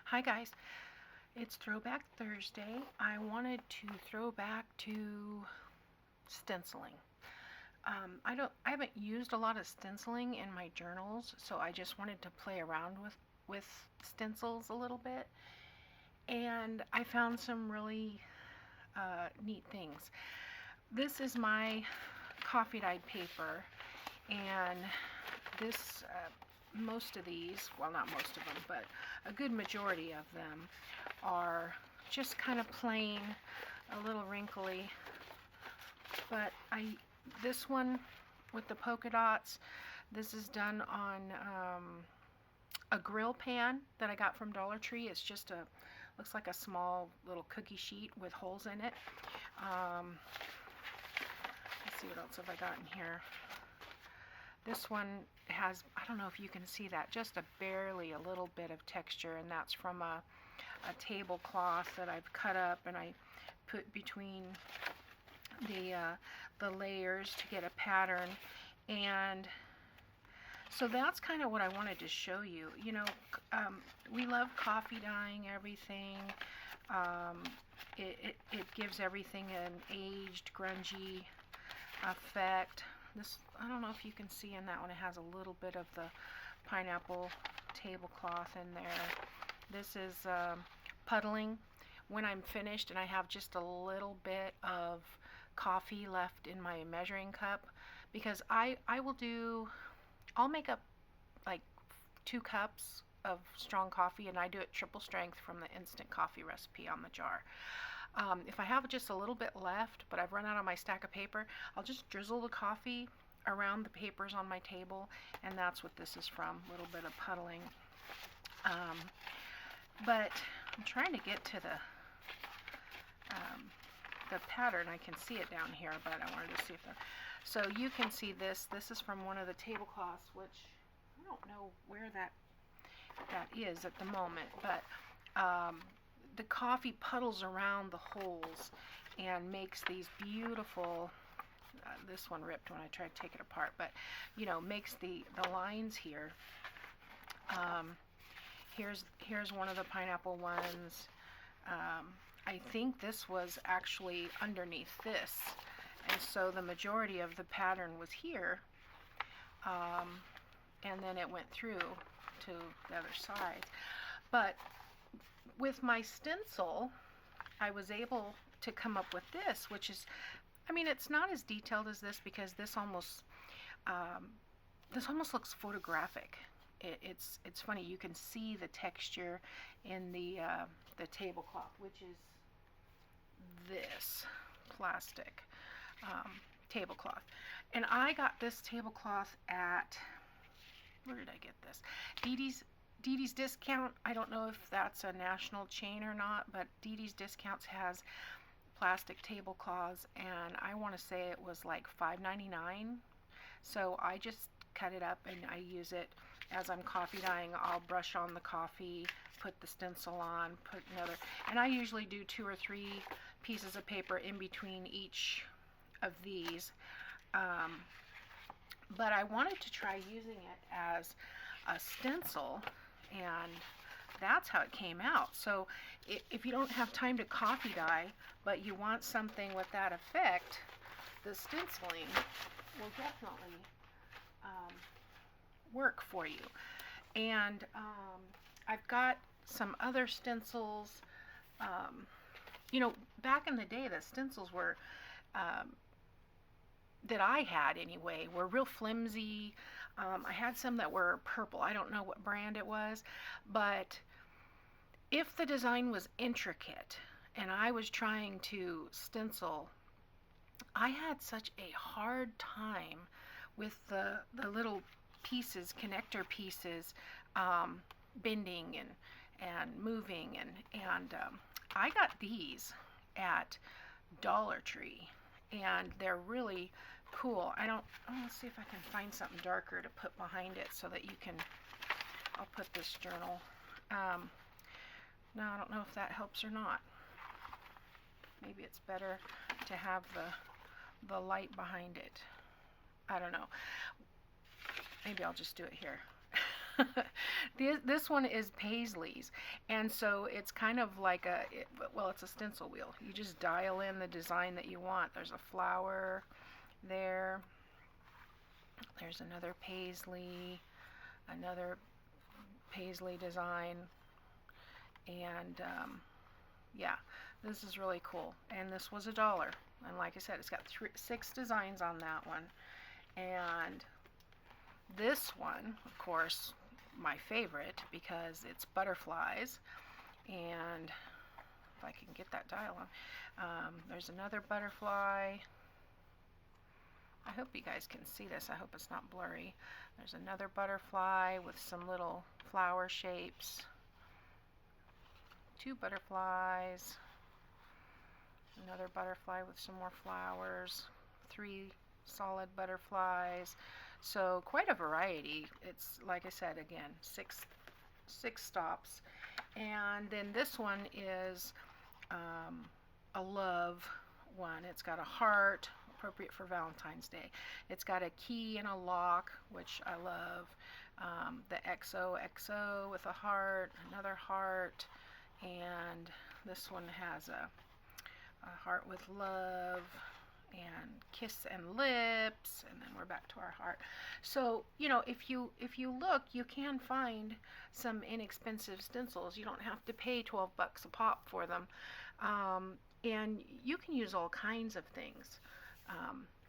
Hi guys, it's Throwback Thursday. I wanted to throw back to stenciling. I haven't used a lot of stenciling in my journals, so I just wanted to play around with stencils a little bit. And I found some really neat things. This is my coffee dyed paper, and this most of these, well, not most of them, but a good majority of them are just kind of plain, a little wrinkly. But this one with the polka dots, this is done on a grill pan that I got from Dollar Tree. It's just looks like a small little cookie sheet with holes in it. Let's see what else have I got in here. This one has, I don't know if you can see that, just a little bit of texture, and that's from a tablecloth that I've cut up and I put between the layers to get a pattern. And so that's kind of what I wanted to show you. You know, we love coffee dyeing everything. It gives everything an aged, grungy effect. This, I don't know if you can see in that one, it has a little bit of the pineapple tablecloth in there. This is puddling. When I'm finished and I have just a little bit of coffee left in my measuring cup, because I'll make up like 2 cups of strong coffee, and I do it triple strength from the instant coffee recipe on the jar. If I have just a little bit left, but I've run out of my stack of paper, I'll just drizzle the coffee around the papers on my table, and that's what this is from, a little bit of puddling. But I'm trying to get to the pattern. I can see it down here, but I wanted to see if so you can see this. This is from one of the tablecloths, which I don't know where that is at the moment, but the coffee puddles around the holes and makes these beautiful, this one ripped when I tried to take it apart, but you know, makes the lines here. Here's one of the pineapple ones. I think this was actually underneath this, and so the majority of the pattern was here, and then it went through to the other side. But with my stencil, I was able to come up with this, which is, I mean, it's not as detailed as this, because this almost looks photographic. It's funny, you can see the texture in the tablecloth, which is this plastic tablecloth. And I got this tablecloth at, where did I get this? Dee Dee's Discount. I don't know if that's a national chain or not, but Dee Dee's Discounts has plastic tablecloths, and I want to say it was like $5.99. So I just cut it up and I use it as I'm coffee dyeing. I'll brush on the coffee, put the stencil on, put another, and I usually do 2 or 3 pieces of paper in between each of these. But I wanted to try using it as a stencil, and that's how it came out. So if you don't have time to coffee dye, but you want something with that effect, the stenciling will definitely work for you. And I've got some other stencils. You know, back in the day, the stencils were that I had anyway were real flimsy. I had some that were purple. I don't know what brand it was, but if the design was intricate and I was trying to stencil, I had such a hard time with the little pieces, connector pieces, bending and moving, and I got these at Dollar Tree, and they're really cool. Let's see if I can find something darker to put behind it so that you can, I'll put this journal. Now I don't know if that helps or not. Maybe it's better to have the light behind it. I don't know. Maybe I'll just do it here. This one is Paisley's, and so it's kind of like well, it's a stencil wheel. You just dial in the design that you want. There's a flower there. There's another Paisley design, and yeah, this is really cool. And this was $1. And like I said, it's got 6 designs on that one. And this one, of course, my favorite because it's butterflies. And if I can get that dial on, there's another butterfly. I hope you guys can see this. I hope it's not blurry. There's another butterfly with some little flower shapes. 2 butterflies. Another butterfly with some more flowers. 3 solid butterflies. So quite a variety. It's, like I said, again, six stops. And then this one is a love one. It's got a heart, appropriate for Valentine's Day. It's got a key and a lock, which I love. The XOXO with a heart, another heart, and this one has a heart with love and kiss and lips, and then we're back to our heart. So, you know, if you look, you can find some inexpensive stencils. You don't have to pay 12 bucks a pop for them. And you can use all kinds of things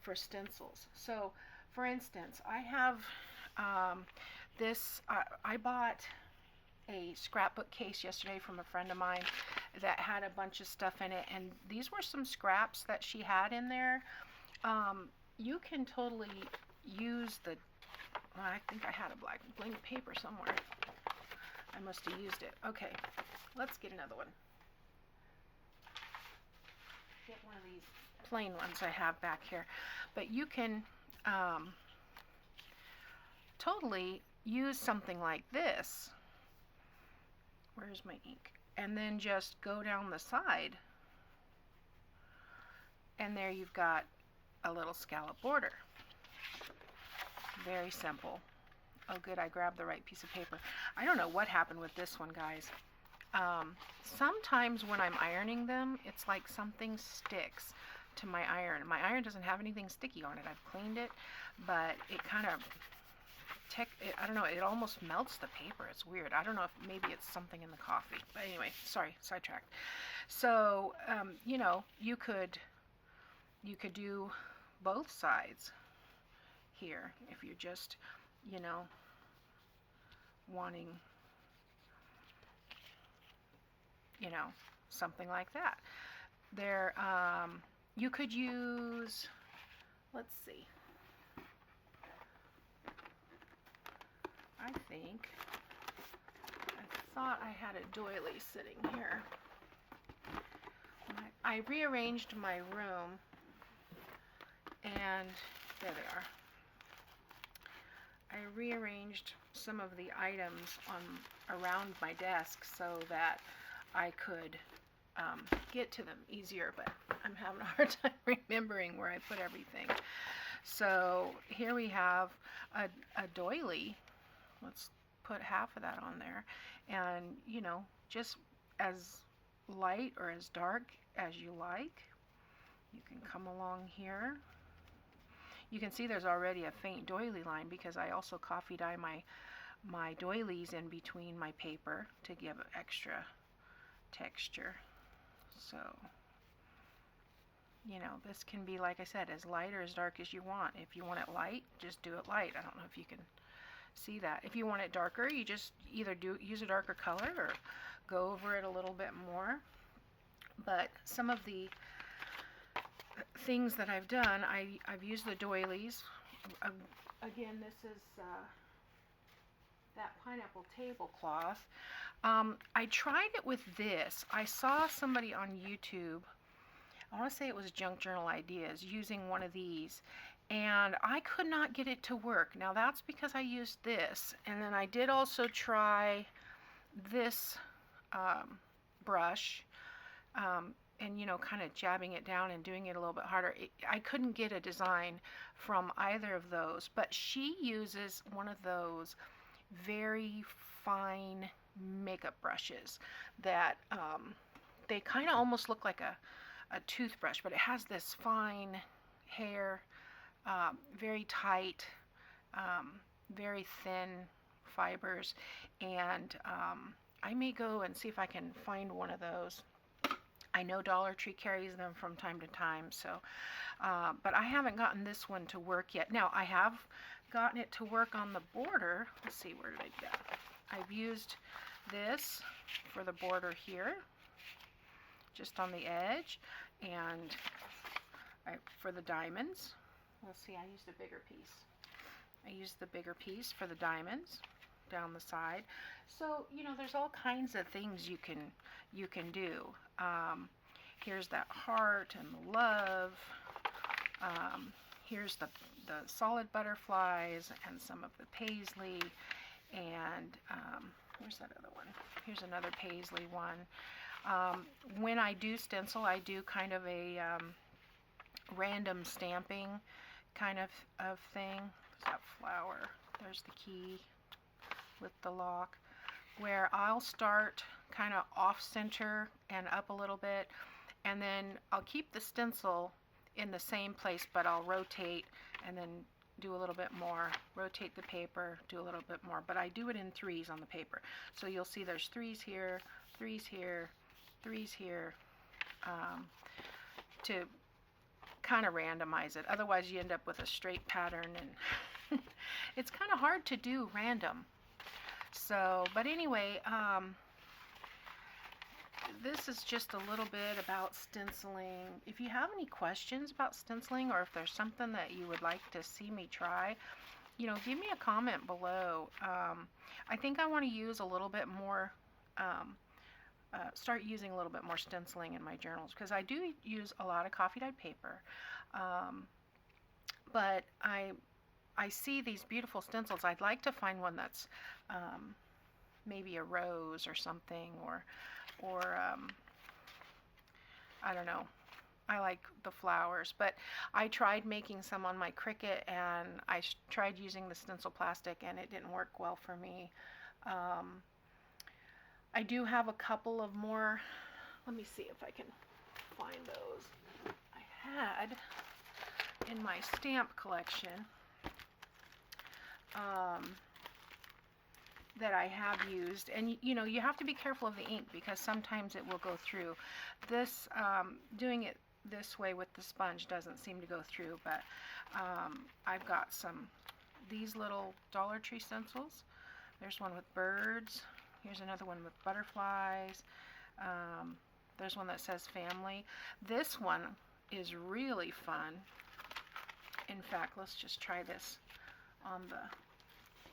for stencils. So, for instance, I have this, I bought a scrapbook case yesterday from a friend of mine that had a bunch of stuff in it, and these were some scraps that she had in there. You can totally use the, well, I think I had a blank paper somewhere. I must have used it. Okay, let's get another one. Get one of these plain ones I have back here. But you can totally use something like this. Where's my ink? And then just go down the side, and there you've got a little scallop border. Very simple. Oh good, I grabbed the right piece of paper. I don't know what happened with this one, guys. Sometimes when I'm ironing them, it's like something sticks to my iron. My iron doesn't have anything sticky on it. I've cleaned it, but it kind of I don't know, it almost melts the paper. It's weird. I don't know if maybe it's something in the coffee. But anyway, sorry, sidetracked. So, you know, you could do both sides here if you're just, you know, wanting, you know, something like that. There, you could use, let's see. I thought I had a doily sitting here. I rearranged my room, and there they are. I rearranged some of the items around my desk so that I could get to them easier, but I'm having a hard time remembering where I put everything. So here we have a doily. Let's put half of that on there, and you know, just as light or as dark as you like. You can come along here. You can see there's already a faint doily line because I also coffee dye my doilies in between my paper to give extra texture. So, you know, this can be, like I said, as light or as dark as you want. If you want it light, just do it light. I don't know if you can see that. If you want it darker, you just either use a darker color or go over it a little bit more. But some of the things that I've done, I've used the doilies. Again, this is that pineapple tablecloth. I tried it with this. I saw somebody on YouTube, I want to say it was Junk Journal Ideas, using one of these, and I could not get it to work. Now that's because I used this, and then I did also try this brush, and you know, kind of jabbing it down and doing it a little bit harder. I couldn't get a design from either of those, but she uses one of those. very fine makeup brushes that they kind of almost look like a toothbrush, but it has this fine hair, very tight, very thin fibers, and I may go and see if I can find one of those. I know Dollar Tree carries them from time to time, so but I haven't gotten this one to work yet. Now, I have gotten it to work on the border. Let's see, where did I go? I've used this for the border here, just on the edge, and for the diamonds. Let's see, I used a bigger piece. I used the bigger piece for the diamonds down the side. So, you know, there's all kinds of things you can do. Here's that heart and the love. Here's the solid butterflies and some of the paisley, and where's that other one? Here's another paisley one. When I do stencil, I do kind of a random stamping kind of thing. There's that flower. There's the key with the lock, where I'll start kind of off center and up a little bit, and then I'll keep the stencil in the same place, but I'll rotate and then do a little bit more, rotate the paper, do a little bit more, but I do it in threes on the paper. So you'll see there's threes here, threes here, threes here, to kind of randomize it. Otherwise you end up with a straight pattern, and it's kind of hard to do random. So, but anyway, this is just a little bit about stenciling. If you have any questions about stenciling, or if there's something that you would like to see me try, you know, give me a comment below. I think I want to use a little bit more, start using a little bit more stenciling in my journals, because I do use a lot of coffee dyed paper, but I see these beautiful stencils. I'd like to find one that's maybe a rose or something, or I don't know. I like the flowers, but I tried making some on my Cricut, and I tried using the stencil plastic, and it didn't work well for me. I do have a couple of more. Let me see if I can find those. I had in my stamp collection that I have used, and you know, you have to be careful of the ink, because sometimes it will go through. This doing it this way with the sponge doesn't seem to go through, but I've got these little Dollar Tree stencils. There's one with birds. Here's another one with butterflies. There's one that says family. This one is really fun. In fact, let's just try this on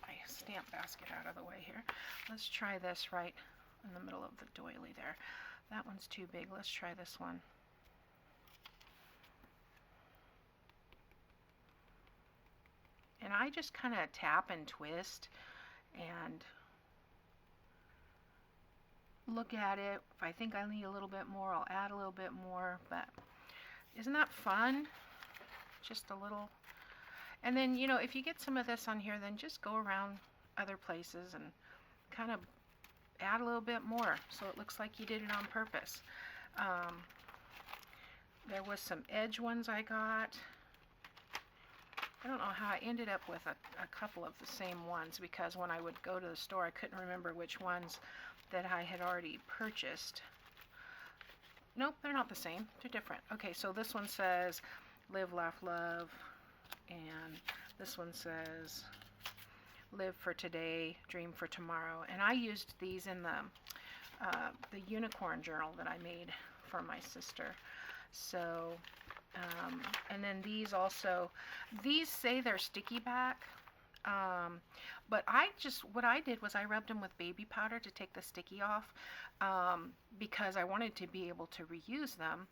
my stamp basket out of the way here. Let's try this right in the middle of the doily there. That one's too big. Let's try this one. And I just kind of tap and twist and look at it. If I think I need a little bit more, I'll add a little bit more. But isn't that fun? Just a little. And then, you know, if you get some of this on here, then just go around other places and kind of add a little bit more, so it looks like you did it on purpose. There was some edge ones I got. I don't know how I ended up with a couple of the same ones, because when I would go to the store, I couldn't remember which ones that I had already purchased. Nope, they're not the same. They're different. Okay, so this one says live, laugh, love, and this one says live for today, dream for tomorrow. And I used these in the unicorn journal that I made for my sister. So and then these also, these say they're sticky back, but what I did was I rubbed them with baby powder to take the sticky off, because I wanted to be able to reuse them.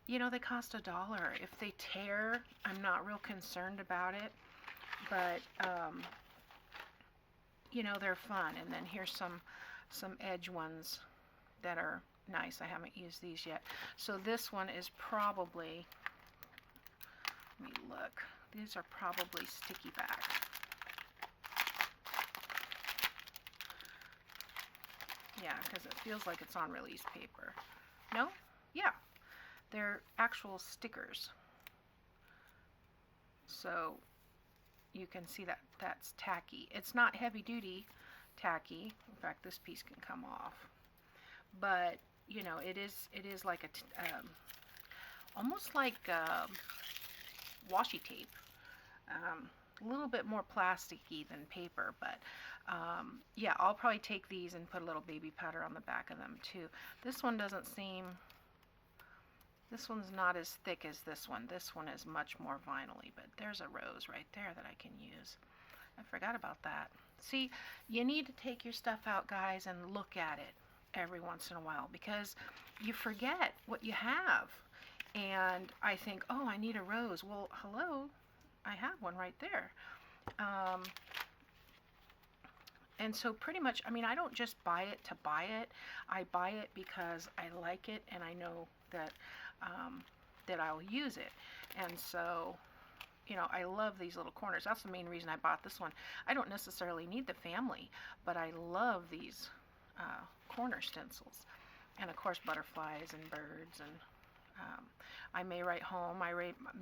You know, they cost $1. If they tear, I'm not real concerned about it, but you know, they're fun. And then here's some edge ones that are nice. I haven't used these yet. So this one is probably, let me look, these are probably sticky back. Yeah, because it feels like it's on release paper. No? Yeah, they're actual stickers. So you can see that that's tacky. It's not heavy duty tacky. In fact, this piece can come off. But you know, it is like almost like washi tape. A little bit more plasticky than paper, but yeah, I'll probably take these and put a little baby powder on the back of them too. This one doesn't seem, this one's not as thick as this one. This one is much more vinyl-y, but there's a rose right there that I can use. I forgot about that. See, you need to take your stuff out, guys, and look at it every once in a while, because you forget what you have. And I think, oh, I need a rose. Well, hello, I have one right there. And so pretty much, I mean, I don't just buy it to buy it. I buy it because I like it and I know that that I'll use it. And so, you know, I love these little corners. That's the main reason I bought this one. I don't necessarily need the family, but I love these corner stencils. And of course, butterflies and birds, and I may write home. I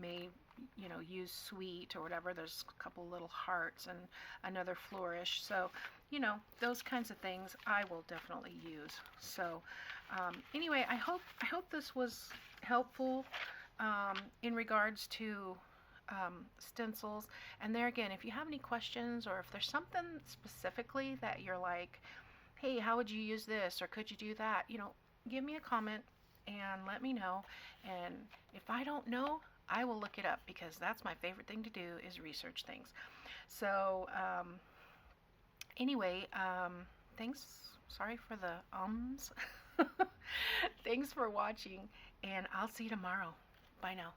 may, you know, use sweet or whatever. There's a couple little hearts and another flourish. So, you know, those kinds of things I will definitely use. So, anyway, I hope this was helpful in regards to stencils. And there again, if you have any questions or if there's something specifically that you're like, hey, how would you use this or could you do that? You know, give me a comment and let me know. And if I don't know, I will look it up, because that's my favorite thing to do, is research things. So anyway, thanks. Sorry for the ums. Thanks for watching, and I'll see you tomorrow. Bye now.